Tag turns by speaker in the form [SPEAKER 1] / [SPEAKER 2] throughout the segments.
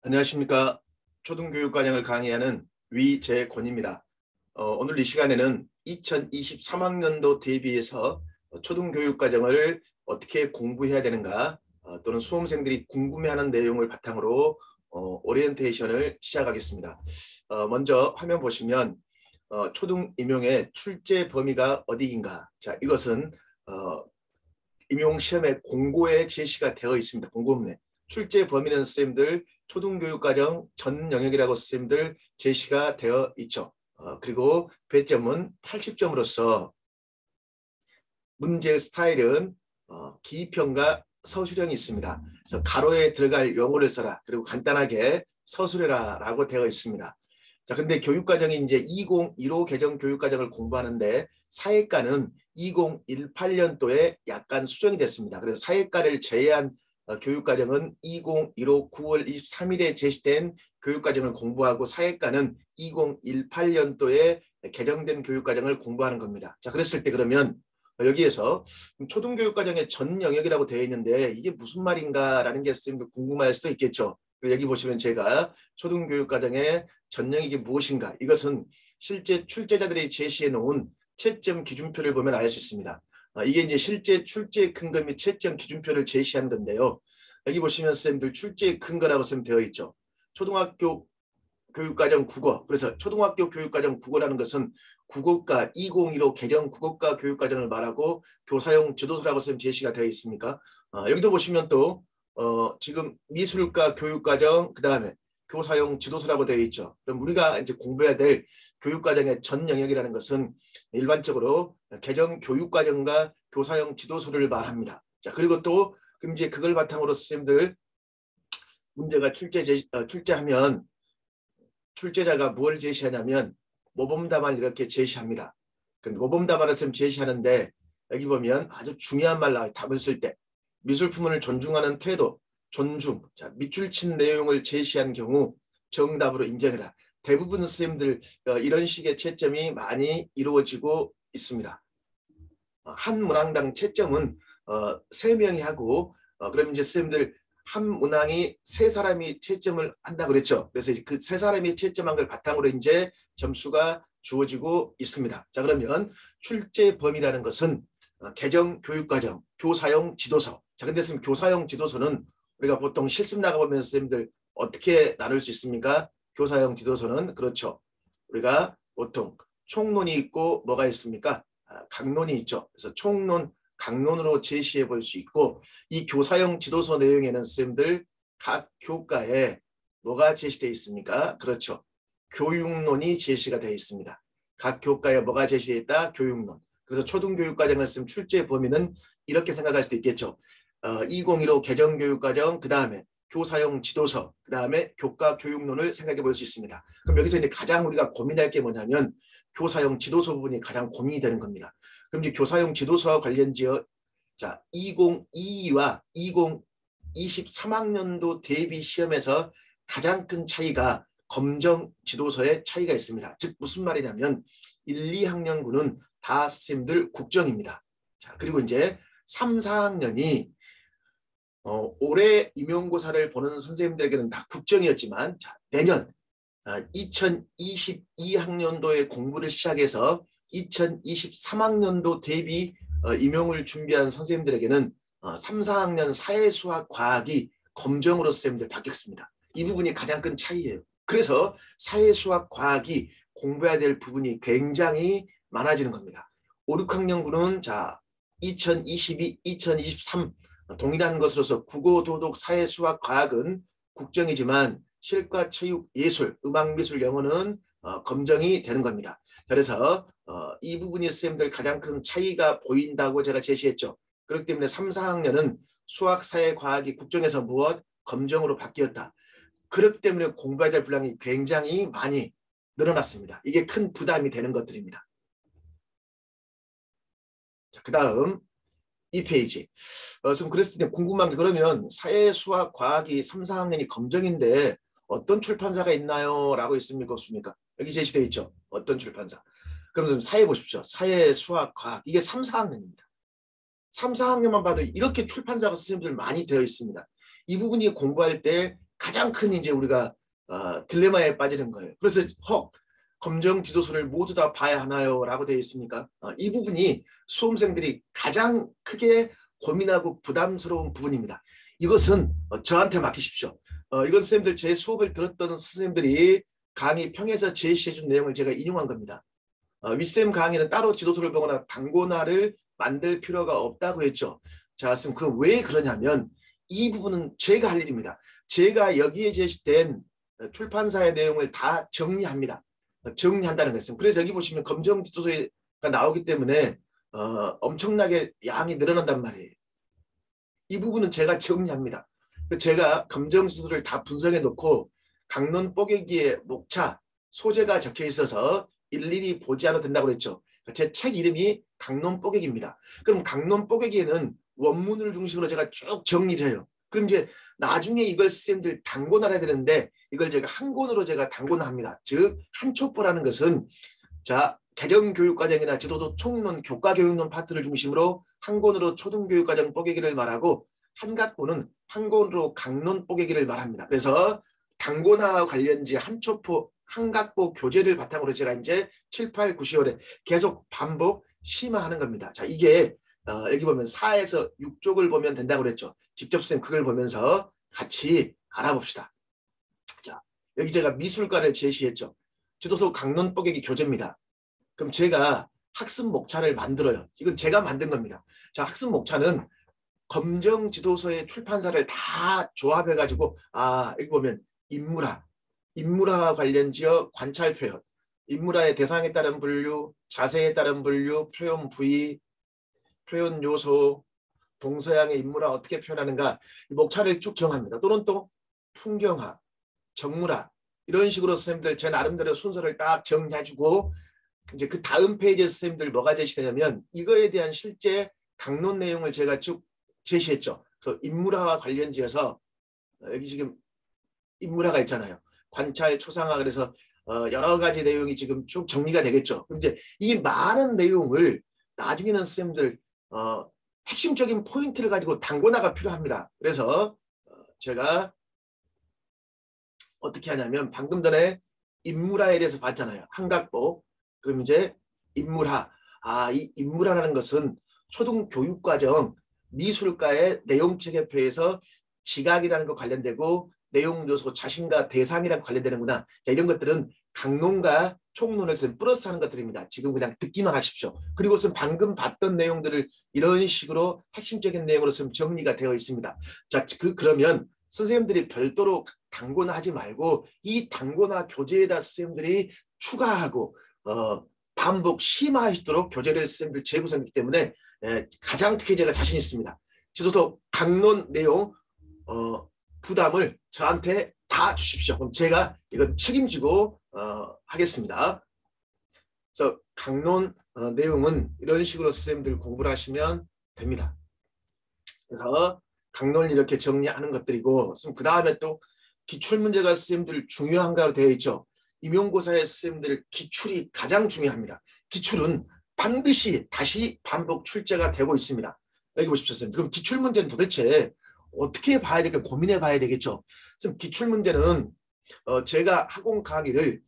[SPEAKER 1] 안녕하십니까. 초등교육과정을 강의하는 위재권입니다. 오늘 이 시간에는 2023학년도 대비해서 초등교육과정을 어떻게 공부해야 되는가 또는 수험생들이 궁금해하는 내용을 바탕으로 오리엔테이션을 시작하겠습니다. 먼저 화면 보시면 초등임용의 출제 범위가 어디인가. 자, 이것은 임용시험의 공고에 제시가 되어 있습니다. 공고문에. 출제 범위는 선생님들 초등교육과정 전 영역이라고 선생님들 제시가 되어 있죠. 그리고 배점은 80점으로서 문제 스타일은 기평과 서술형이 있습니다. 그래서 가로에 들어갈 용어를 써라. 그리고 간단하게 서술해라 라고 되어 있습니다. 자, 근데 교육과정이 이제 2015 개정 교육과정을 공부하는데 사회과는 2018년도에 약간 수정이 됐습니다. 그래서 사회과를 제외한 교육과정은 2015 9월 23일에 제시된 교육과정을 공부하고 사회과는 2018년도에 개정된 교육과정을 공부하는 겁니다. 자, 그랬을 때 그러면 여기에서 초등교육과정의 전 영역이라고 되어 있는데 이게 무슨 말인가라는 게 선생님도 궁금할 수도 있겠죠. 여기 보시면 제가 초등교육과정의 전 영역이 무엇인가, 이것은 실제 출제자들이 제시해 놓은 채점 기준표를 보면 알 수 있습니다. 이게 이제 실제 출제 근거 및 채점 기준표를 제시한 건데요. 여기 보시면 선생님들 출제 근거라고 선생님 되어 있죠. 초등학교 교육과정 국어. 그래서 초등학교 교육과정 국어라는 것은 국어과 2015 개정 국어과 교육과정을 말하고 교사용 지도서라고 선생님 제시가 되어 있습니까? 여기도 보시면 또 지금 미술과 교육과정, 그 다음에 교사용 지도서라고 되어 있죠. 그럼 우리가 이제 공부해야 될 교육과정의 전 영역이라는 것은 일반적으로 개정 교육과정과 교사용 지도서를 말합니다. 자, 그리고 또 그럼 이제 그걸 바탕으로 선생님들 문제가 출제하면 출제자가 뭘 제시하냐면 모범답안을 이렇게 제시합니다. 모범답안을 선생님 제시하는데 여기 보면 아주 중요한 말 나와요. 답을 쓸 때. 미술품을 존중하는 태도, 존중, 자, 밑줄 친 내용을 제시한 경우 정답으로 인정해라. 대부분 선생님들 이런 식의 채점이 많이 이루어지고 있습니다. 한 문항당 채점은 3명이 하고 그럼 이제 선생님들 한 문항이 3사람이 채점을 한다 그랬죠. 그래서 그 3사람이 채점한 걸 바탕으로 이제 점수가 주어지고 있습니다. 자, 그러면 출제 범위라는 것은 개정 교육과정, 교사용 지도서. 자, 근데 선생님 교사용 지도서는 우리가 보통 실습 나가보면 선생님들 어떻게 나눌 수 있습니까? 교사용 지도서는 그렇죠. 우리가 보통 총론이 있고 뭐가 있습니까? 강론이 있죠. 그래서 총론, 강론으로 제시해 볼 수 있고, 이 교사용 지도서 내용에는 선생님들 각 교과에 뭐가 제시되어 있습니까? 그렇죠. 교육론이 제시가 되어 있습니다. 각 교과에 뭐가 제시되어 있다? 교육론. 그래서 초등교육과정을 쓰면 출제 범위는 이렇게 생각할 수도 있겠죠. 2015 개정교육과정, 그 다음에 교사용 지도서, 그 다음에 교과 교육론을 생각해 볼 수 있습니다. 그럼 여기서 이제 가장 우리가 고민할 게 뭐냐면 교사용 지도서 부분이 가장 고민이 되는 겁니다. 그럼 이제 교사용 지도서와 관련지어 자 2022와 2023학년도 대비 시험에서 가장 큰 차이가 검정 지도서의 차이가 있습니다. 즉 무슨 말이냐면 1, 2학년군은 다 선생님들 국정입니다. 자, 그리고 이제 3, 4학년이 올해 임용고사를 보는 선생님들에게는 다 국정이었지만 자, 내년 2022학년도에 공부를 시작해서 2023학년도 대비 임용을 준비한 선생님들에게는 3, 4학년 사회수학 과학이 검정으로 선생님들 바뀌었습니다. 이 부분이 가장 큰 차이예요. 그래서 사회수학 과학이 공부해야 될 부분이 굉장히 많아지는 겁니다. 5, 6학년군은 자 2022, 2023 동일한 것으로서 국어, 도덕, 사회, 수학, 과학은 국정이지만 실과, 체육, 예술, 음악, 미술, 영어는 검정이 되는 겁니다. 그래서 이 부분이 선생님들 가장 큰 차이가 보인다고 제가 제시했죠. 그렇기 때문에 3, 4학년은 수학, 사회, 과학이 국정에서 무엇? 검정으로 바뀌었다. 그렇기 때문에 공부해야 될 분량이 굉장히 많이 늘어났습니다. 이게 큰 부담이 되는 것들입니다. 자, 그 다음 이 페이지. 그랬을 때 궁금한 게 그러면 사회, 수학, 과학이 3, 4학년이 검정인데 어떤 출판사가 있나요? 라고 있습니까? 없습니까? 여기 제시되어 있죠. 어떤 출판사. 그럼 좀 사회 보십시오. 사회, 수학, 과학. 이게 3, 4학년입니다. 3, 4학년만 봐도 이렇게 출판사가 선생님들 많이 되어 있습니다. 이 부분이 공부할 때 가장 큰 이제 우리가 딜레마에 빠지는 거예요. 그래서 검정 지도서를 모두 다 봐야 하나요? 라고 되어 있습니까? 이 부분이 수험생들이 가장 크게 고민하고 부담스러운 부분입니다. 이것은 저한테 맡기십시오. 이건 선생님들 제 수업을 들었던 선생님들이 강의 평에서 제시해 준 내용을 제가 인용한 겁니다. 윗쌤 강의는 따로 지도서를 보거나 단고나를 만들 필요가 없다고 했죠. 자, 선생님 그 왜 그러냐면 이 부분은 제가 할 일입니다. 제가 여기에 제시된 출판사의 내용을 다 정리합니다. 정리한다는 것은. 그래서 여기 보시면 검정 지도서가 나오기 때문에 엄청나게 양이 늘어난단 말이에요. 이 부분은 제가 정리합니다. 제가 검정 지도서를 다 분석해 놓고 강론 뽀개기에 목차, 소재가 적혀 있어서 일일이 보지 않아도 된다고 그랬죠. 제 책 이름이 강론 뽀개기입니다. 그럼 강론 뽀개기에는 원문을 중심으로 제가 쭉 정리를 해요. 그럼 이제 나중에 이걸 선생님들 단권을 해야 되는데 이걸 제가 한 권으로 제가 단권을 합니다. 즉 한초보라는 것은 자 개정교육과정이나 지도도 총론, 교과교육론 파트를 중심으로 한 권으로 초등교육과정 뽀개기를 말하고 한각보는 한 권으로 강론 뽀개기를 말합니다. 그래서 단권화 관련지 한초보 한각보 교재를 바탕으로 제가 이제 7, 8, 9, 10월에 계속 반복 심화하는 겁니다. 자 이게 여기 보면 4에서 6쪽을 보면 된다고 그랬죠. 직접 선생님 그걸 보면서 같이 알아봅시다. 자, 여기 제가 미술관을 제시했죠. 지도서 강론 뽀개기 교재입니다. 그럼 제가 학습 목차를 만들어요. 이건 제가 만든 겁니다. 자, 학습 목차는 검정 지도서의 출판사를 다 조합해가지고 여기 보면 인물화 관련지어 관찰 표현, 인물화의 대상에 따른 분류, 자세에 따른 분류, 표현 부위, 표현 요소, 동서양의 인물화 어떻게 표현하는가 목차를 쭉 정합니다. 또는 또 풍경화, 정물화 이런 식으로 선생님들 제 나름대로 순서를 딱 정리해주고 이제 그 다음 페이지에 선생님들 뭐가 제시되냐면 이거에 대한 실제 강론 내용을 제가 쭉 제시했죠. 그래서 인물화와 관련지어서 여기 지금 인물화가 있잖아요. 관찰, 초상화 그래서 여러 가지 내용이 지금 쭉 정리가 되겠죠. 그럼 이제 이 많은 내용을 나중에는 선생님들 핵심적인 포인트를 가지고 단권화가 필요합니다. 그래서 제가 어떻게 하냐면 방금 전에 인물화에 대해서 봤잖아요. 한각보. 그럼 이제 인물화. 이 인물화라는 것은 초등교육과정 미술과의 내용체계표에서 지각이라는 것 관련되고 내용 요소 자신과 대상이랑 관련되는구나. 자, 이런 것들은 강론과 총론에서 플러스하는 것들입니다. 지금 그냥 듣기만 하십시오. 그리고선 방금 봤던 내용들을 이런 식으로 핵심적인 내용으로 정리가 되어 있습니다. 자, 그러면 선생님들이 별도로 단권화하지 말고 이 단권화 교재에다 선생님들이 추가하고 반복 심화하시도록 교재를 선생님들 재구성했기 때문에 가장 크게 제가 자신 있습니다. 지도서 강론 내용 부담을 저한테 다 주십시오. 그럼 제가 이건 책임지고 하겠습니다. 그래서 강론 내용은 이런 식으로 선생님들 공부를 하시면 됩니다. 그래서 강론을 이렇게 정리하는 것들이고 그 다음에 또 기출문제가 선생님들 중요한가로 되어 있죠. 임용고사의 선생님들 기출이 가장 중요합니다. 기출은 반드시 다시 반복 출제가 되고 있습니다. 여기 보십시오. 선생님. 그럼 기출문제는 도대체 어떻게 봐야 될까 고민해 봐야 되겠죠. 그럼 기출문제는 제가 학원 강의를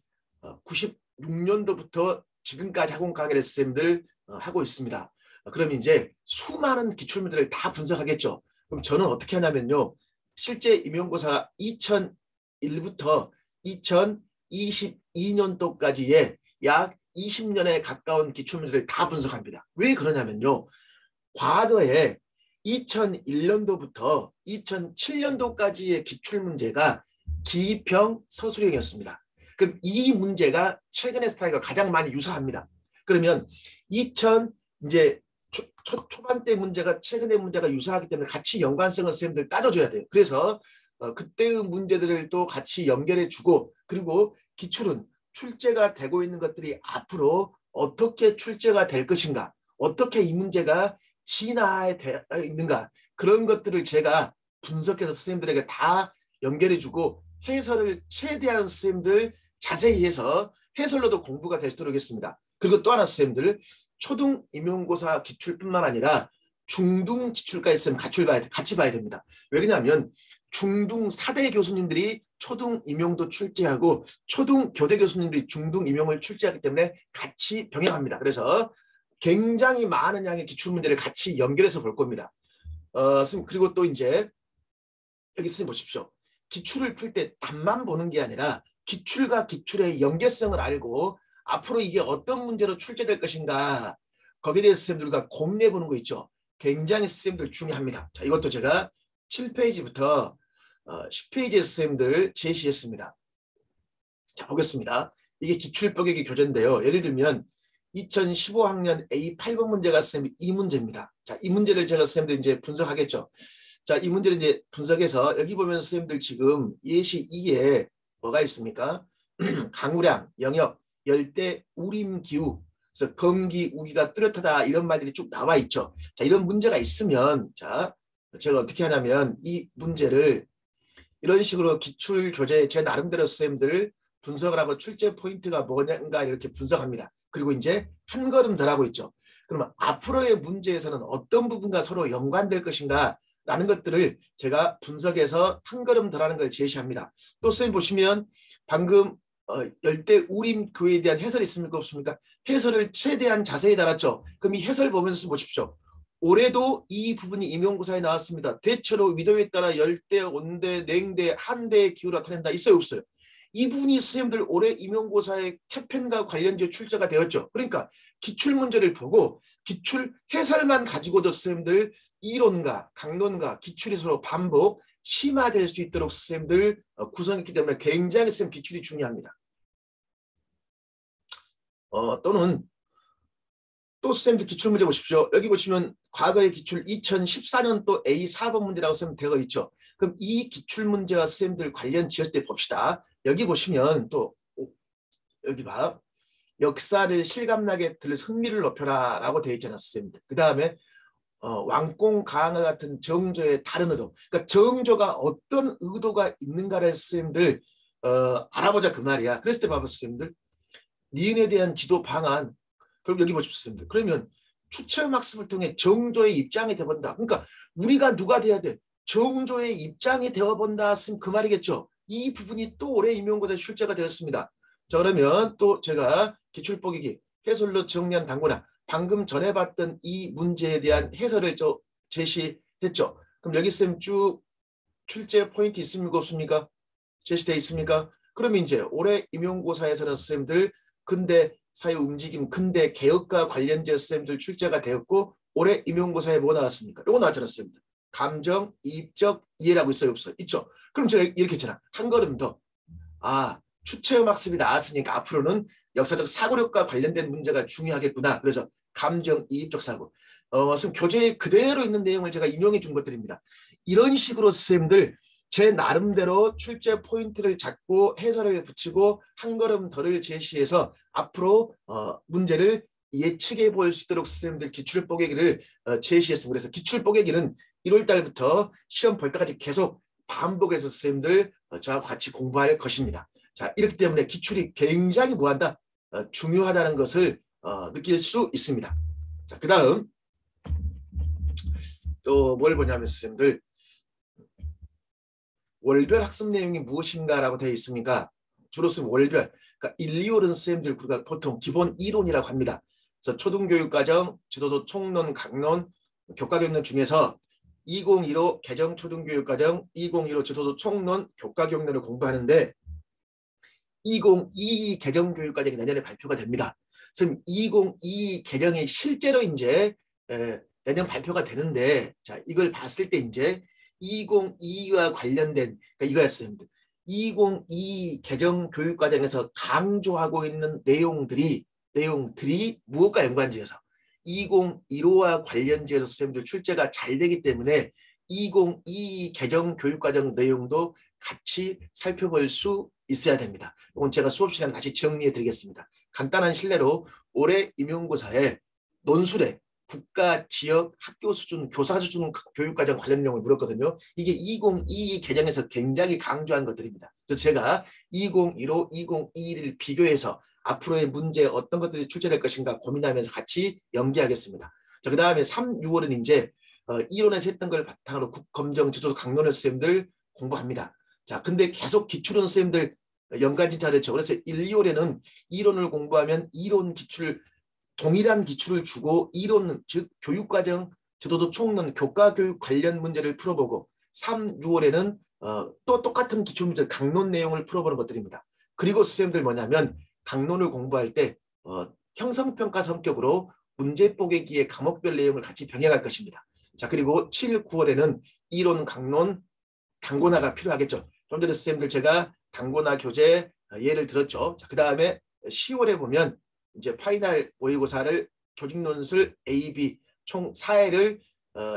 [SPEAKER 1] 96년도부터 지금까지 학원 강의를 선생님들 하고 있습니다. 그럼 이제 수많은 기출문제를 다 분석하겠죠. 그럼 저는 어떻게 하냐면요. 실제 임용고사 2001부터 2022년도까지의 약 20년에 가까운 기출문제를 다 분석합니다. 왜 그러냐면요. 과거에 2001년도부터 2007년도까지의 기출문제가 기평 서술형이었습니다. 그럼 이 문제가 최근의 스타일과 가장 많이 유사합니다. 그러면 이제 초반대 문제가 최근의 문제가 유사하기 때문에 같이 연관성을 선생님들 따져줘야 돼요. 그래서 그때의 문제들을 또 같이 연결해주고 그리고 기출은 출제가 되고 있는 것들이 앞으로 어떻게 출제가 될 것인가 어떻게 이 문제가 진화해 있는가 그런 것들을 제가 분석해서 선생님들에게 다 연결해주고 해설을 최대한 선생님들 자세히 해서 해설로도 공부가 될 수 있도록 하겠습니다. 그리고 또 하나 선생님들 초등 임용고사 기출뿐만 아니라 중등 지출까지 있으면 같이 봐야 됩니다. 왜 그러냐면 중등 4대 교수님들이 초등 임용도 출제하고 초등 교대 교수님들이 중등 임용을 출제하기 때문에 같이 병행합니다. 그래서 굉장히 많은 양의 기출문제를 같이 연결해서 볼 겁니다. 그리고 또 이제 여기 선생님 보십시오. 기출을 풀 때 답만 보는 게 아니라 기출과 기출의 연계성을 알고 앞으로 이게 어떤 문제로 출제될 것인가 거기에 대해서 선생님들과 고민해 보는 거 있죠. 굉장히 선생님들 중요합니다. 자, 이것도 제가 7페이지부터 10페이지에 선생님들 제시했습니다. 자, 보겠습니다. 이게 기출법액의 교재인데요. 예를 들면 2015학년 A8번 문제가 선생님 이 문제입니다. 자, 이 문제를 제가 선생님들 이제 분석하겠죠. 자, 이 문제를 이제 분석해서 여기 보면 선생님들 지금 예시 2에 뭐가 있습니까? 강우량, 영역, 열대, 우림, 기후, 그래서 검기, 우기가 뚜렷하다 이런 말들이 쭉 나와 있죠. 자, 이런 문제가 있으면 자, 제가 어떻게 하냐면 이 문제를 이런 식으로 기출 교재 제 나름대로 선생님들 분석을 하고 출제 포인트가 뭐냐인가 이렇게 분석합니다. 그리고 이제 한 걸음 더 하고 있죠. 그러면 앞으로의 문제에서는 어떤 부분과 서로 연관될 것인가 라는 것들을 제가 분석해서 한 걸음 더 하는 걸 제시합니다. 또 선생님 보시면 방금 열대 우림 교에 대한 해설이 있습니까 없습니까? 해설을 최대한 자세히 달았죠. 그럼 이 해설 보면서 보십시오. 올해도 이 부분이 임용고사에 나왔습니다. 대체로 위도에 따라 열대, 온대, 냉대, 한대의 기후가 나타낸다. 있어요 없어요? 이 부분이 선생님들 올해 임용고사의 캐펜과 관련지어 출제가 되었죠. 그러니까 기출문제를 보고 기출 해설만 가지고도 선생님들 이론과 강론과 기출이 서로 반복 심화될 수 있도록 선생님들 구성했기 때문에 굉장히 선생님 기출이 중요합니다. 또는 또 선생님들 기출문제 보십시오. 여기 보시면 과거의 기출 2014년도 A4번 문제라고 선생님 되어 있죠. 그럼 이 기출문제와 선생님들 관련 지었을 때 봅시다. 여기 보시면 또 여기 봐. 역사를 실감나게 들을 흥미를 높여라 라고 되어 있잖아요. 선생님들. 그 다음에 왕공 가항과 같은 정조의 다른 의도. 그러니까 정조가 어떤 의도가 있는가를 선생님들 알아보자 그 말이야. 그랬을 때 봐봐 선생님들. 니은에 대한 지도 방안. 그럼 여기 보십시오 선생님들. 그러면 추체험학습을 통해 정조의 입장이 되어본다. 그러니까 우리가 누가 돼야 돼? 정조의 입장이 되어본다. 그 말이겠죠. 이 부분이 또 올해 임용고사에 출제가 되었습니다. 자, 그러면 또 제가 기출보기기 해설로 정리한 당구나 방금 전에 봤던 이 문제에 대한 해설을 제시했죠. 그럼 여기 쌤 쭉 출제 포인트 있습니까 없습니까? 제시되어 있습니까? 그럼 이제 올해 임용고사에서는 쌤들 근대 사회 움직임, 근대 개혁과 관련된 쌤들 출제가 되었고 올해 임용고사에 뭐 나왔습니까? 이거 나왔잖아요, 쌤들. 감정, 이입적 이해라고 있어요, 없어요? 있죠. 그럼 제가 이렇게 했잖아. 한 걸음 더. 추체험 학습이 나왔으니까 앞으로는 역사적 사고력과 관련된 문제가 중요하겠구나. 그래서 감정, 이입적 사고. 지금 교재에 그대로 있는 내용을 제가 인용해 준 것들입니다. 이런 식으로 선생님들 제 나름대로 출제 포인트를 잡고 해설을 붙이고 한 걸음 더를 제시해서 앞으로 문제를 예측해 볼 수 있도록 선생님들 기출 뽀개기를 제시했습니다. 그래서 기출 뽀개기는 1월 달부터 시험 볼 때까지 계속 반복해서 선생님들 저와 같이 공부할 것입니다. 자, 이렇기 때문에 기출이 굉장히 뭐한다? 중요하다는 것을 느낄 수 있습니다. 자, 그 다음 또 뭘 보냐면 선생님들 월별 학습 내용이 무엇인가라고 되어 있습니까? 주로 쓰면 월별. 그러니까 1, 2월은 선생님들 우리가 보통 기본 이론이라고 합니다. 그래서 초등교육과정, 지도서 총론, 강론, 교과경론 중에서 2015 개정초등교육과정, 2015 지도서 총론, 교과경론을 공부하는데 2022 개정교육과정이 내년에 발표가 됩니다. 그럼 2022 개정이 실제로 이제 내년 발표가 되는데 자 이걸 봤을 때 이제 2022와 관련된 그러니까 이거였어요. 2022 개정 교육과정에서 강조하고 있는 내용들이 무엇과 연관지어서 2015와 관련지어서 선생님들 출제가 잘 되기 때문에 2022 개정 교육과정 내용도 같이 살펴볼 수 있어야 됩니다. 이건 제가 수업 시간 다시 정리해 드리겠습니다. 간단한 실례로 올해 임용고사에 논술에 국가, 지역, 학교 수준, 교사 수준 교육과정 관련 내용을 물었거든요. 이게 2022 개정에서 굉장히 강조한 것들입니다. 그래서 제가 2015, 2021을 비교해서 앞으로의 문제에 어떤 것들이 출제될 것인가 고민하면서 같이 연기하겠습니다. 자, 그 다음에 3, 6월은 이제 이론에서 했던 걸 바탕으로 국검정, 지도서 강론을 선생님들 공부합니다. 자, 근데 계속 기출은 선생님들 연간 진짜를 죠. 그래서 1, 2월에는 이론을 공부하면 이론 기출 동일한 기출을 주고 이론 즉 교육과정 지도도 총론 교과교육 관련 문제를 풀어보고 3, 6월에는 또 똑같은 기출 문제 강론 내용을 풀어보는 것들입니다. 그리고 선생님들 뭐냐면 강론을 공부할 때 형성평가 성격으로 문제 뽀개기의 과목별 내용을 같이 병행할 것입니다. 자, 그리고 7, 9월에는 이론 강론 강고나가 필요하겠죠. 좀 전에 선생님들 제가 강고나 교재 예를 들었죠. 자, 그 다음에 10월에 보면 이제 파이널 모의고사를 교직논술 A, B 총 4회를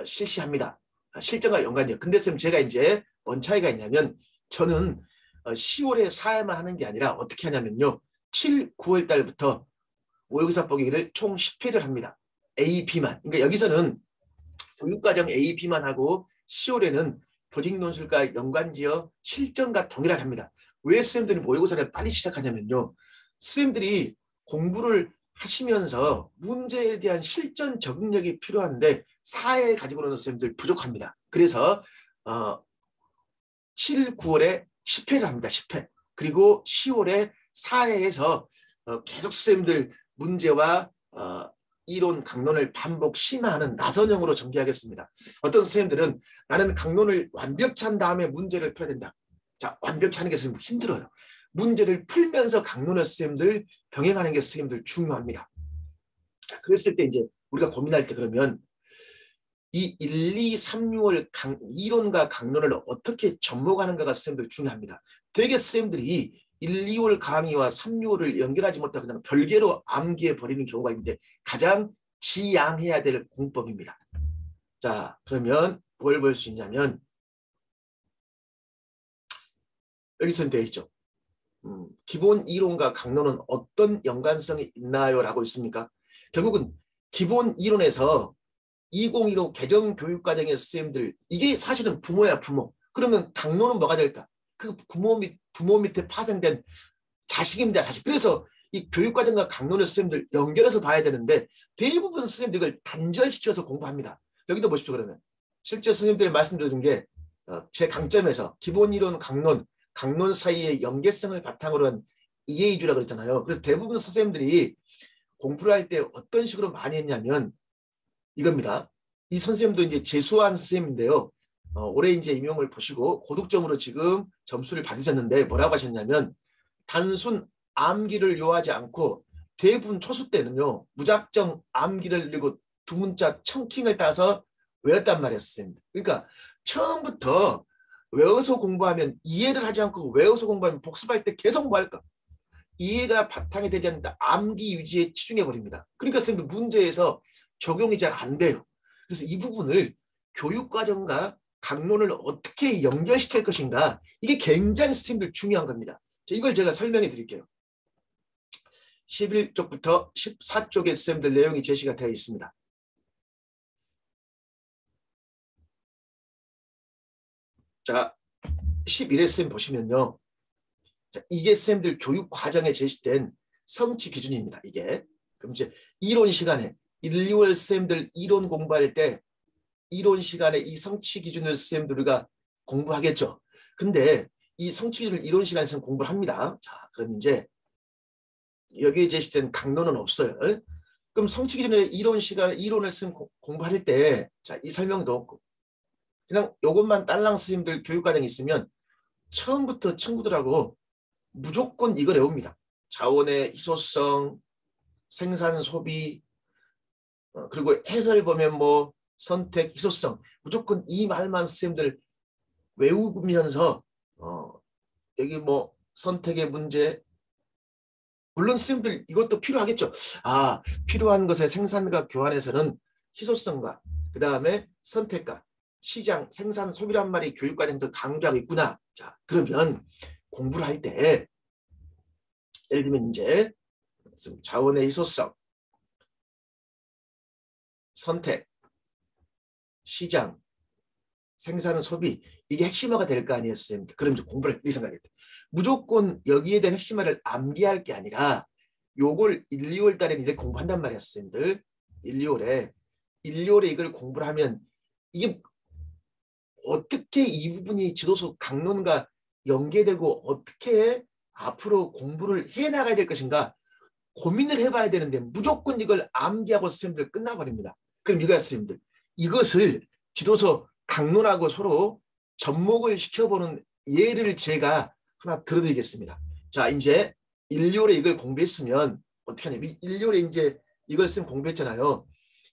[SPEAKER 1] 실시합니다. 실전과 연관이요. 근데 쌤 제가 이제 뭔 차이가 있냐면 저는 10월에 4회만 하는 게 아니라 어떻게 하냐면요. 7, 9월 달부터 모의고사 보기를 총 10회를 합니다. A, B만. 그러니까 여기서는 교육과정 A, B만 하고 10월에는 교직논술과 연관지어 실전과 동일하게 합니다. 왜 선생님들이 모의고사를 빨리 시작하냐면요. 선생님들이 공부를 하시면서 문제에 대한 실전 적응력이 필요한데 4회 가지고는 선생님들 부족합니다. 그래서 7, 9월에 10회를 합니다. 10회. 그리고 10월에 4회에서 계속 선생님들 문제와 이론 강론을 반복 심화하는 나선형으로 전개하겠습니다. 어떤 선생님들은 나는 강론을 완벽히 한 다음에 문제를 풀어야 된다. 자, 완벽히 하는 게 선생님 힘들어요. 문제를 풀면서 강론을 선생님들 병행하는 게 선생님들 중요합니다. 그랬을 때 이제 우리가 고민할 때 그러면 이 1, 2, 3, 6월 이론과 강론을 어떻게 접목하는가가 선생님들 중요합니다. 되게 선생님들이 1, 2월 강의와 3, 6월을 연결하지 못하고 그냥 별개로 암기해 버리는 경우가 있는데 가장 지양해야 될 공법입니다. 자, 그러면 뭘 볼 수 있냐면 여기서는 되어 있죠. 기본 이론과 강론은 어떤 연관성이 있나요? 라고 있습니까? 결국은 기본 이론에서 2015 개정교육과정의 선생님들 이게 사실은 부모야 부모. 그러면 강론은 뭐가 될까? 그 부모 밑에 파생된 자식입니다. 자식. 그래서 이 교육과정과 강론의 선생님들 연결해서 봐야 되는데 대부분 선생님들 이걸 단절시켜서 공부합니다. 여기도 보십시오. 그러면 실제 선생님들이 말씀드린 게 제 강점에서 기본 이론 강론 사이의 연계성을 바탕으로 한 이해이주라고 그랬잖아요. 그래서 대부분 선생님들이 공부를 할 때 어떤 식으로 많이 했냐면 이겁니다. 이 선생님도 이제 재수한 선생님인데요. 올해 이제 임용을 보시고 고득점으로 지금 점수를 받으셨는데 뭐라고 하셨냐면 단순 암기를 요하지 않고 대부분 초수 때는요. 무작정 암기를 늘리고 두 문자 청킹을 따서 외웠단 말이었어요. 그러니까 처음부터 외워서 공부하면 이해를 하지 않고 외워서 공부하면 복습할 때 계속 뭐 할까? 이해가 바탕이 되지 않는다. 암기 유지에 치중해 버립니다. 그러니까 선생님 문제에서 적용이 잘 안 돼요. 그래서 이 부분을 교육과정과 강론을 어떻게 연결시킬 것인가 이게 굉장히 선생님들 중요한 겁니다. 이걸 제가 설명해 드릴게요. 11쪽부터 14쪽의 선생님들 내용이 제시가 되어 있습니다. 자, 11회 쌤 보시면요. 자, 이게 쌤들 교육 과정에 제시된 성취 기준입니다. 이게. 그럼 이제 이론 시간에 1, 2월 쌤들 이론 공부할 때 이론 시간에 이 성취 기준을 쌤들 우리가 공부하겠죠. 근데 이 성취 기준을 이론 시간에서 공부를 합니다. 자, 그럼 이제 여기에 제시된 강론은 없어요. 그럼 성취 기준에 이론을 쓴 공부할 때 자, 이 설명도 없고 그냥 요것만 딸랑 스님들 교육과정이 있으면 처음부터 친구들하고 무조건 이걸 외웁니다. 자원의 희소성, 생산, 소비, 그리고 해설 보면 뭐 선택, 희소성 무조건 이 말만 스님들 외우면서 여기 뭐 선택의 문제 물론 스님들 이것도 필요하겠죠. 아, 필요한 것의 생산과 교환에서는 희소성과 그 다음에 선택과 시장, 생산, 소비란 말이 교육과정에서 강조하고 있구나. 자, 그러면 공부를 할 때 예를 들면 이제 자원의 희소성, 선택, 시장, 생산, 소비 이게 핵심화가 될 거 아니에요, 선생님. 그럼 이제 공부를 이 생각했대. 무조건 여기에 대한 핵심화를 암기할 게 아니라 요걸 1, 2월 달에는 이제 공부한단 말이에요, 선생님들. 1, 2월에 이걸 공부를 하면 이게 어떻게 이 부분이 지도서 강론과 연계되고 어떻게 앞으로 공부를 해나가야 될 것인가 고민을 해봐야 되는데 무조건 이걸 암기하고 선생님들 끝나버립니다. 그럼 이거야 선생님들. 이것을 지도서 강론하고 서로 접목을 시켜보는 예를 제가 하나 들어드리겠습니다. 자, 이제 1, 2월에 이걸 공부했으면 어떻게 하냐면 1, 2월에 이제 이걸 공부했잖아요.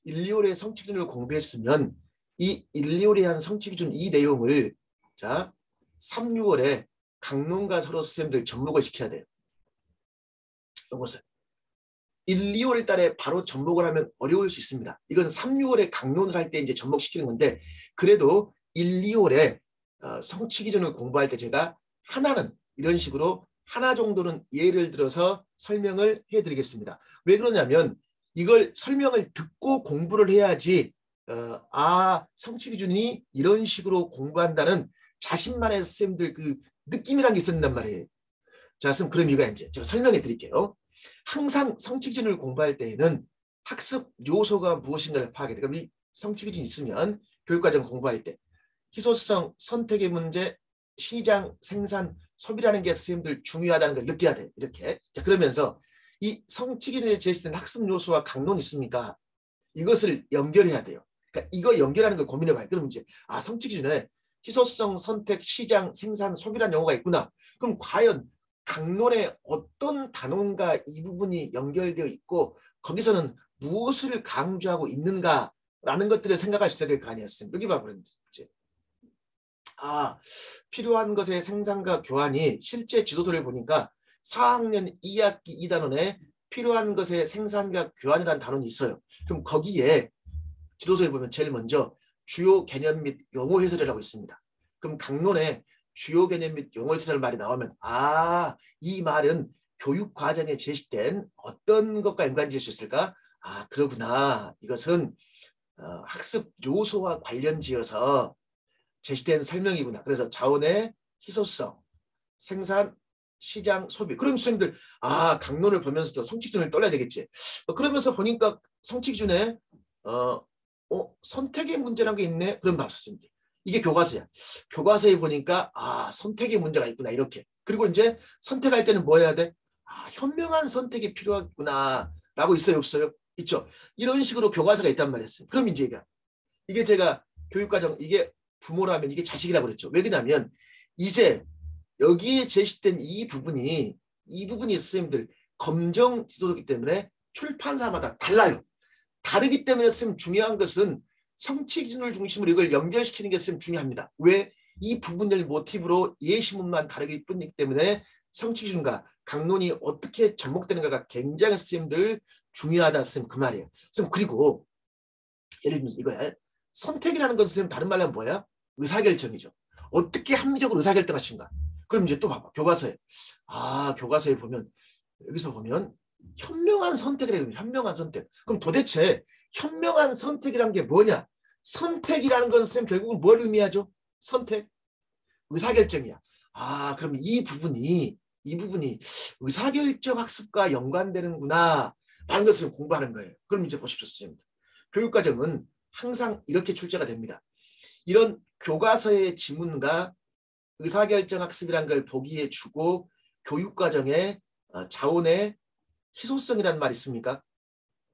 [SPEAKER 1] 1, 2월에 성취기준을 공부했으면 이 1, 2월에 한 성취기준 이 내용을 자 3, 6월에 강론과 서로 선생님들 접목을 시켜야 돼요. 이것을 1, 2월 달에 바로 접목을 하면 어려울 수 있습니다. 이건 3, 6월에 강론을 할 때 이제 접목시키는 건데 그래도 1, 2월에 성취 기준을 공부할 때 제가 하나는 이런 식으로 하나 정도는 예를 들어서 설명을 해드리겠습니다. 왜 그러냐면 이걸 설명을 듣고 공부를 해야지 성취 기준이 이런 식으로 공부한다는 자신만의 선생님들 그 느낌이란 게 있었단 말이에요. 자, 그럼 이거 이제 제가 설명해 드릴게요. 항상 성취 기준을 공부할 때에는 학습 요소가 무엇인가를 파악해야 돼요. 그럼 이 성취 기준이 있으면 교육과정 공부할 때 희소성, 선택의 문제, 시장, 생산, 소비라는 게 선생님들 중요하다는 걸 느껴야 돼요. 이렇게. 자, 그러면서 이 성취 기준에 제시된 학습 요소와 강론이 있습니까? 이것을 연결해야 돼요. 그러니까 이거 연결하는 걸 고민해봐요. 그럼 이제 성취 기준에 희소성, 선택, 시장, 생산, 소비라는 용어가 있구나. 그럼 과연 강론에 어떤 단원과 이 부분이 연결되어 있고 거기서는 무엇을 강조하고 있는가라는 것들을 생각할 수 있어야 될 거 아니었어요. 여기 봐보면 이제 필요한 것의 생산과 교환이 실제 지도서를 보니까 4학년 2학기 2단원에 필요한 것의 생산과 교환이라는 단원이 있어요. 그럼 거기에 지도서에 보면 제일 먼저 주요 개념 및 용어 해설이라고 있습니다. 그럼 강론에 주요 개념 및 용어 해설이라는 말이 나오면 이 말은 교육 과정에 제시된 어떤 것과 연관지을 수 있을까? 그러구나. 이것은 학습 요소와 관련지어서 제시된 설명이구나. 그래서 자원의 희소성, 생산, 시장, 소비. 그럼 선생님들 강론을 보면서도 성취기준을 떠나야 되겠지. 그러면서 보니까 성취기준에 선택의 문제라는 게 있네. 그럼 말씀입니다. 이게 교과서야. 교과서에 보니까 선택의 문제가 있구나 이렇게. 그리고 이제 선택할 때는 뭐 해야 돼? 현명한 선택이 필요하구나 라고 있어요 없어요? 있죠. 이런 식으로 교과서가 있단 말이었어요. 그럼 이제 이게 제가 교육과정 이게 부모라면 이게 자식이라고 그랬죠. 왜 그러냐면 이제 여기에 제시된 이 부분이 선생님들 검정 지도서이기 때문에 출판사마다 달라요. 다르기 때문에 선생님 중요한 것은 성취 기준을 중심으로 이걸 연결시키는 게 선생님 중요합니다. 왜? 이 부분을 모티브로 예시문만 다르기 뿐이기 때문에 성취 기준과 강론이 어떻게 접목되는가가 굉장히 선생님들 중요하다 선생님 그 말이에요. 선생님 그리고 예를 들면 이거야. 선택이라는 것은 선생님 다른 말로 하면 뭐야? 의사결정이죠. 어떻게 합리적으로 의사결정하신가? 그럼 이제 또 봐봐. 교과서에. 교과서에 보면 여기서 보면 현명한 선택이라고 해요. 현명한 선택. 그럼 도대체 현명한 선택이란 게 뭐냐? 선택이라는 건 선생님 결국은 뭘 의미하죠? 선택. 의사결정이야. 그럼 이 부분이 의사결정 학습과 연관되는구나 라는 것을 공부하는 거예요. 그럼 이제 보십시오. 선생님. 교육과정은 항상 이렇게 출제가 됩니다. 이런 교과서의 지문과 의사결정 학습이라는 걸 보기에 주고 교육과정에 자원의 희소성이라는 말이 있습니까?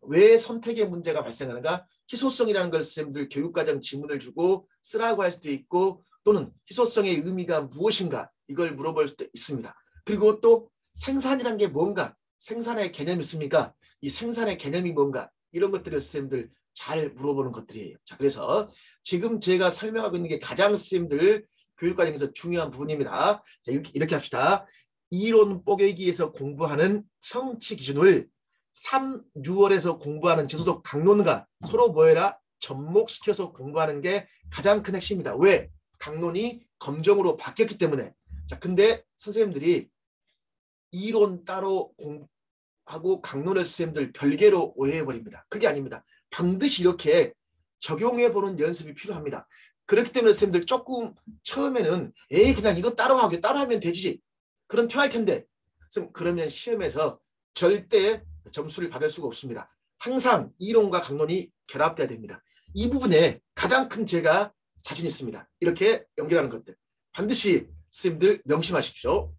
[SPEAKER 1] 왜 선택의 문제가 발생하는가? 희소성이라는 걸 선생님들 교육과정 지문을 주고 쓰라고 할 수도 있고 또는 희소성의 의미가 무엇인가 이걸 물어볼 수도 있습니다. 그리고 또 생산이란 게 뭔가? 생산의 개념이 있습니까? 이 생산의 개념이 뭔가? 이런 것들을 선생님들 잘 물어보는 것들이에요. 자, 그래서 지금 제가 설명하고 있는 게 가장 선생님들 교육과정에서 중요한 부분입니다. 자, 이렇게 합시다. 이론 뽀개기에서 공부하는 성취 기준을 3, 6월에서 공부하는 지도서 강론과 서로 뭐해라? 접목시켜서 공부하는 게 가장 큰 핵심이다. 왜? 강론이 검정으로 바뀌었기 때문에. 자, 근데 선생님들이 이론 따로 공부하고 강론을 선생님들 별개로 오해해버립니다. 그게 아닙니다. 반드시 이렇게 적용해보는 연습이 필요합니다. 그렇기 때문에 선생님들 조금 처음에는 그냥 이거 따로 하면 되지. 그럼 편할 텐데 그러면 시험에서 절대 점수를 받을 수가 없습니다. 항상 이론과 강론이 결합돼야 됩니다. 이 부분에 가장 큰 제가 자신 있습니다. 이렇게 연결하는 것들 반드시 선생님들 명심하십시오.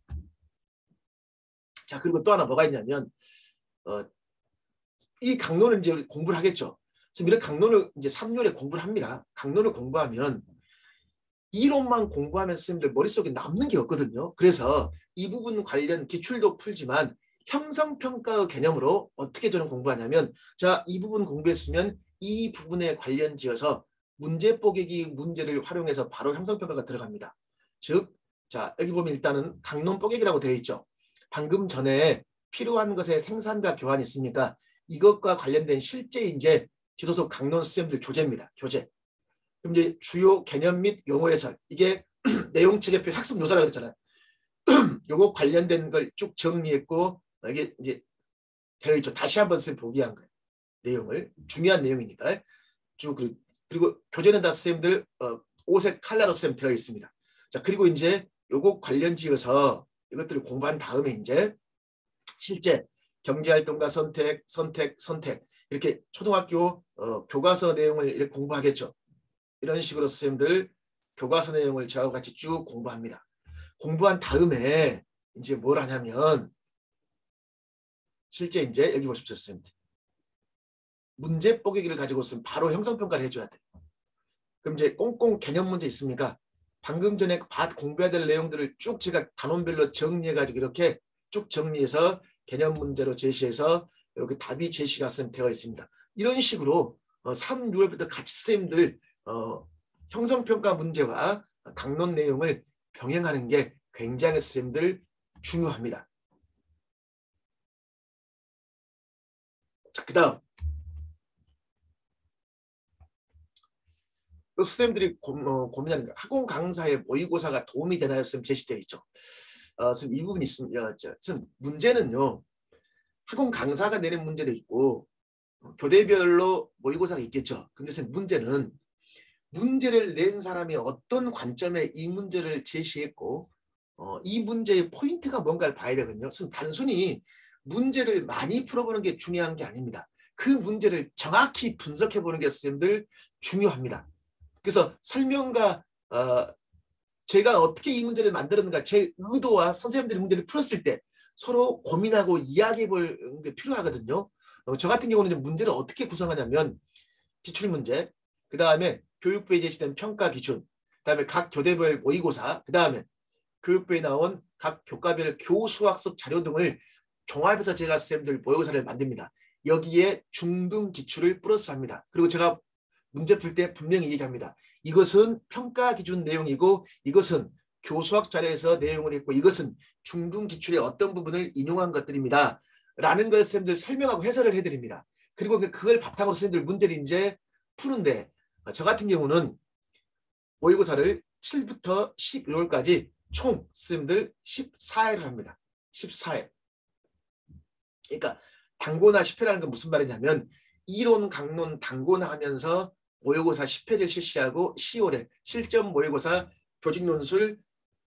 [SPEAKER 1] 자, 그리고 또 하나 뭐가 있냐면 이 강론을 이제 공부를 하겠죠. 그래서 이런 강론을 이제 3륜에 공부를 합니다. 강론을 공부하면 이론만 공부하면 선생님들 머릿속에 남는 게 없거든요. 그래서 이 부분 관련 기출도 풀지만 형성평가의 개념으로 어떻게 저는 공부하냐면, 자, 이 부분 공부했으면 이 부분에 관련 지어서 문제 뽀개기 문제를 활용해서 바로 형성평가가 들어갑니다. 즉, 자, 여기 보면 일단은 강론 뽀개기라고 되어 있죠. 방금 전에 필요한 것의 생산과 교환이 있으니까 이것과 관련된 실제 이제 지도서 강론 선생님들 교재입니다. 교재. 그럼 이제 주요 개념 및 용어 해설, 이게 내용체계표 학습 요소라고 그랬잖아요. 요거 관련된 걸 쭉 정리했고 이게 이제 되어 있죠. 다시 한번 보기 한 거예요. 내용을 중요한 내용이니까 쭉. 그리고 교재는 다 선생님들 오색 칼라로 선생님 되어 있습니다. 자, 그리고 이제 요거 관련 지어서 이것들을 공부한 다음에 이제 실제 경제활동가 선택 이렇게 초등학교 교과서 내용을 이렇게 공부하겠죠. 이런 식으로 선생님들 교과서 내용을 저하고 같이 쭉 공부합니다. 공부한 다음에 이제 뭘 하냐면 실제 이제 여기 보십시오. 선생님들 문제 뽀개기를 가지고 있으면 바로 형성평가를 해줘야 돼요. 그럼 이제 꽁꽁 개념 문제 있습니까? 방금 전에 공부해야 될 내용들을 쭉 제가 단원별로 정리해가지고 이렇게 쭉 정리해서 개념 문제로 제시해서 이렇게 답이 제시가 되어 있습니다. 이런 식으로 3, 6월부터 같이 선생님들 형성평가 문제와 강론 내용을 병행하는 게 굉장히 선생님들 중요합니다. 자, 그 다음 선생님들이 고민하는 거, 학원 강사의 모의고사가 도움이 되나요? 선생님 제시되어 있죠. 선생님 이 부분이 있습니다. 선생님 문제는요, 학원 강사가 내는 문제도 있고 교대별로 모의고사가 있겠죠. 근데 선생님 문제는 문제를 낸 사람이 어떤 관점에 이 문제를 제시했고 이 문제의 포인트가 뭔가를 봐야 되거든요. 단순히 문제를 많이 풀어보는 게 중요한 게 아닙니다. 그 문제를 정확히 분석해보는 게 선생님들 중요합니다. 그래서 설명과 제가 어떻게 이 문제를 만들었는가, 제 의도와 선생님들이 문제를 풀었을 때 서로 고민하고 이야기해볼 게 필요하거든요. 저 같은 경우는 문제를 어떻게 구성하냐면 기출문제, 그 다음에 교육부에 제시된 평가 기준, 그 다음에 각 교대별 모의고사, 그 다음에 교육부에 나온 각 교과별 교수학습 자료 등을 종합해서 제가 선생님들 모의고사를 만듭니다. 여기에 중등 기출을 플러스 합니다. 그리고 제가 문제 풀 때 분명히 얘기합니다. 이것은 평가 기준 내용이고 이것은 교수학 자료에서 내용을 했고 이것은 중등 기출의 어떤 부분을 인용한 것들입니다. 라는 걸 선생님들 설명하고 해설을 해드립니다. 그리고 그걸 바탕으로 선생님들 문제를 이제 푸는데 저 같은 경우는 모의고사를 7부터 11월까지 총 선생님들 14회를 합니다. 14회. 그러니까 단고나 10회라는 건 무슨 말이냐면 이론, 강론, 단고나 하면서 모의고사 10회를 실시하고 10월에 실전 모의고사, 조직 논술,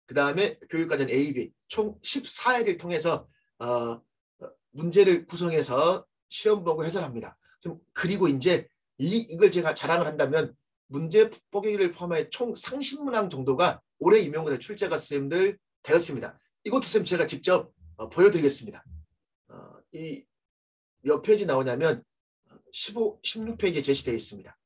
[SPEAKER 1] 그 다음에 교육과정 A, B 총 14회를 통해서 문제를 구성해서 시험 보고 해설합니다. 그리고 이제 이걸 제가 자랑을 한다면 문제 뽀개기를 포함해 총 30문항 정도가 올해 임용고사 출제가 선생님들 되었습니다. 이것도 선생님 제가 직접 보여드리겠습니다. 이 몇 페이지 나오냐면 15, 16페이지에 제시되어 있습니다.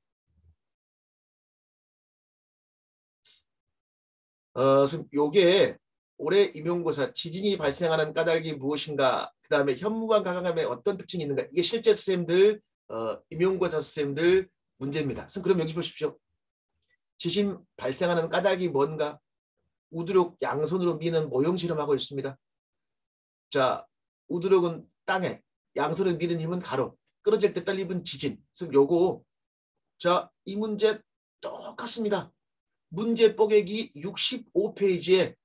[SPEAKER 1] 요게 올해 임용고사 지진이 발생하는 까닭이 무엇인가, 그 다음에 현무암 강화감에 어떤 특징이 있는가, 이게 실제 선생님들 임용고사 선생님들 문제입니다. 그럼 여기 보십시오. 지진 발생하는 까닭이 뭔가, 우드룩 양손으로 미는 모형 실험하고 있습니다. 자, 우드룩은 땅에, 양손으로 미는 힘은 가로, 끊어질 때 떨리는 지진. 그럼 요거 자, 이 문제 똑같습니다. 문제 뽀개기 65페이지에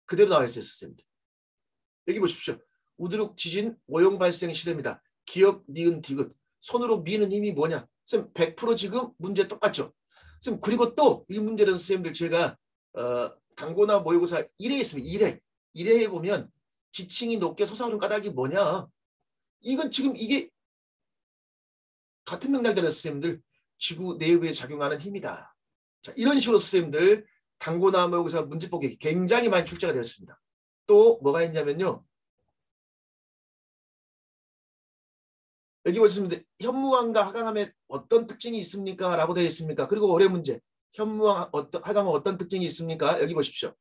[SPEAKER 1] 그대로 나와 있어요. 여기 보십시오. 우드룩 지진 모형 발생 실험이다. 기역, 니은, 디귿. 손으로 미는 힘이 뭐냐? 선생님 100% 지금 문제 똑같죠? 선생님 그리고 또 이 문제는 선생님들 제가 단고나 모의고사 1회 있습니다. 1회에 보면 지층이 높게 솟아오르는 까닭이 뭐냐? 이건 지금 이게 같은 맥락이잖아요. 선생님들 지구 내부에 작용하는 힘이다. 자, 이런 식으로 선생님들 당고나 모의고사 문제폭이 굉장히 많이 출제가 되었습니다. 또 뭐가 있냐면요. 여기 보시면 현무암과 하강암에 어떤 특징이 있습니까? 라고 되어 있습니까? 그리고 어려운 문제. 현무암, 하강암 어떤 특징이 있습니까? 여기 보십시오.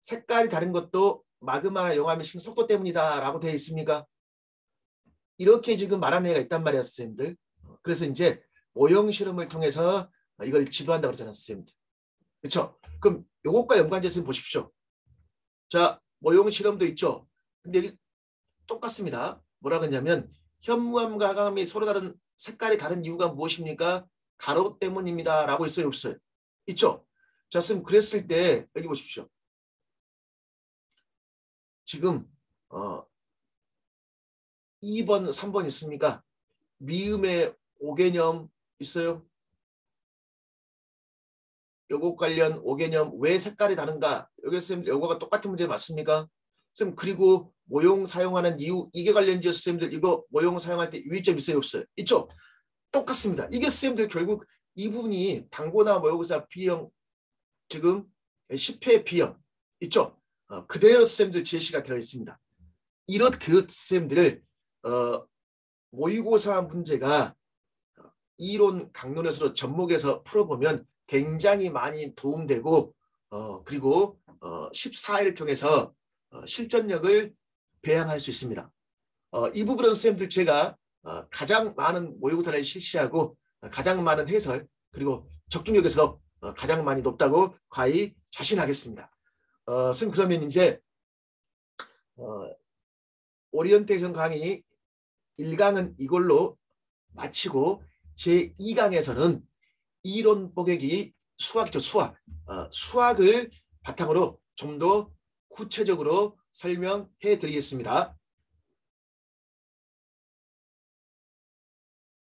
[SPEAKER 1] 색깔이 다른 것도 마그마나 용암의 식 속도 때문이다 라고 되어 있습니까? 이렇게 지금 말하는 애가 있단 말이야, 선생님들. 그래서 이제 모형 실험을 통해서 이걸 지도한다고 그러잖아요, 선생님들. 그렇죠? 그럼 요것과 연관돼서 보십시오. 자, 모형 실험도 있죠. 근데 여기 똑같습니다. 뭐라 그러냐면 현무암과 하강암이 서로 다른 색깔이 다른 이유가 무엇입니까? 가로 때문입니다. 라고 있어요, 없어요? 있죠? 자, 선생님 그랬을 때 여기 보십시오. 지금 2번, 3번 있습니까? 미음의 5개념 있어요? 요거 관련 5개념 왜 색깔이 다른가? 여기 선생님들 요거가 똑같은 문제 맞습니까? 선생님 그리고 모형 사용하는 이유 이게 관련지어 선생님들 이거 모형 사용할 때 유의점 있어요, 없어요? 있죠? 똑같습니다. 이게 선생님들 결국 이 부분이 당고나 모의고사 B형 지금 10회 B형 있죠? 그대로 선생님들 제시가 되어 있습니다. 이렇듯 선생님들 모의고사 문제가 이론 강론에서 접목해서 풀어보면 굉장히 많이 도움되고 그리고 14일 통해서 실전력을 배양할 수 있습니다. 이 부분은 선생님들 제가 가장 많은 모의고사를 실시하고 가장 많은 해설 그리고 적중력에서 가장 많이 높다고 과히 자신하겠습니다. 선생님 그러면 이제 오리엔테이션 강의 1강은 이걸로 마치고 제2강에서는 이론 보객이 수학이죠. 수학을 바탕으로 좀 더 구체적으로 설명해 드리겠습니다.